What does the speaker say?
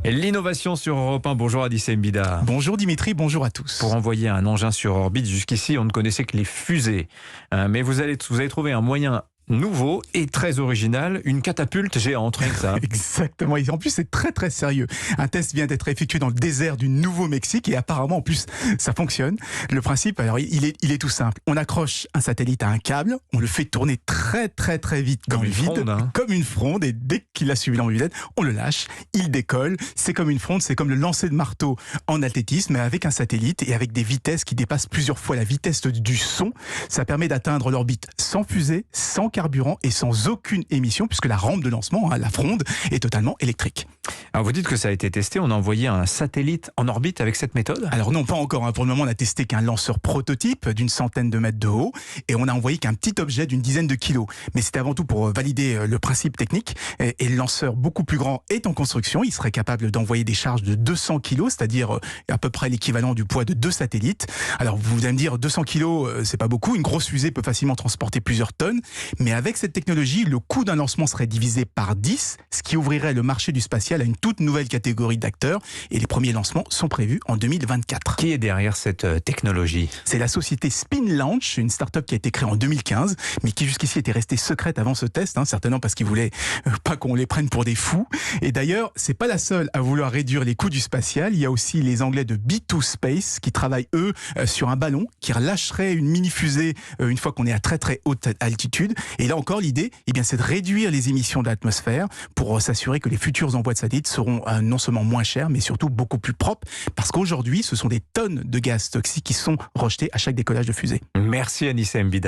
L'innovation sur Europe 1. Bonjour Adissé Mbida. Bonjour Dimitri, bonjour à tous. Pour envoyer un engin sur orbite, jusqu'ici, on ne connaissait que les fusées. Mais vous avez trouvé un moyen nouveau et très original, une catapulte géante, rien que ça. Exactement, et en plus c'est très très sérieux. Un test vient d'être effectué dans le désert du Nouveau-Mexique et apparemment en plus ça fonctionne. Le principe, alors il est tout simple. On accroche un satellite à un câble, on le fait tourner très très très vite dans le vide, comme une fronde, et dès qu'il a suivi l'envie, on le lâche, il décolle. C'est comme une fronde, c'est comme le lancer de marteau en athlétisme, mais avec un satellite et avec des vitesses qui dépassent plusieurs fois la vitesse du son. Ça permet d'atteindre l'orbite sans fusée, sans carburant et sans aucune émission, puisque la rampe de lancement, la fronde, est totalement électrique. Alors vous dites que ça a été testé, on a envoyé un satellite en orbite avec cette méthode? Alors non, pas encore. Pour le moment, on a testé qu'un lanceur prototype d'une centaine de mètres de haut, et on a envoyé qu'un petit objet d'une dizaine de kilos. Mais c'était avant tout pour valider le principe technique. Et le lanceur beaucoup plus grand est en construction. Il serait capable d'envoyer des charges de 200 kilos, c'est-à-dire à peu près l'équivalent du poids de 2 satellites. Alors vous allez me dire, 200 kilos, c'est pas beaucoup. Une grosse fusée peut facilement transporter plusieurs tonnes. Mais avec cette technologie, le coût d'un lancement serait divisé par 10, ce qui ouvrirait le marché du spatial à une toute nouvelle catégorie d'acteurs. Et les premiers lancements sont prévus en 2024. Qui est derrière cette technologie? C'est la société Spin Launch, une start-up qui a été créée en 2015, mais qui jusqu'ici était restée secrète avant ce test, certainement parce qu'ils voulaient pas qu'on les prenne pour des fous. Et d'ailleurs, c'est pas la seule à vouloir réduire les coûts du spatial. Il y a aussi les Anglais de B2 Space qui travaillent, eux, sur un ballon qui relâcherait une mini-fusée une fois qu'on est à très très haute altitude. Et là encore, l'idée, c'est de réduire les émissions de l'atmosphère pour s'assurer que les futurs envois de satellites seront non seulement moins chers, mais surtout beaucoup plus propres. Parce qu'aujourd'hui, ce sont des tonnes de gaz toxiques qui sont rejetés à chaque décollage de fusée. Merci Adissé Mbida.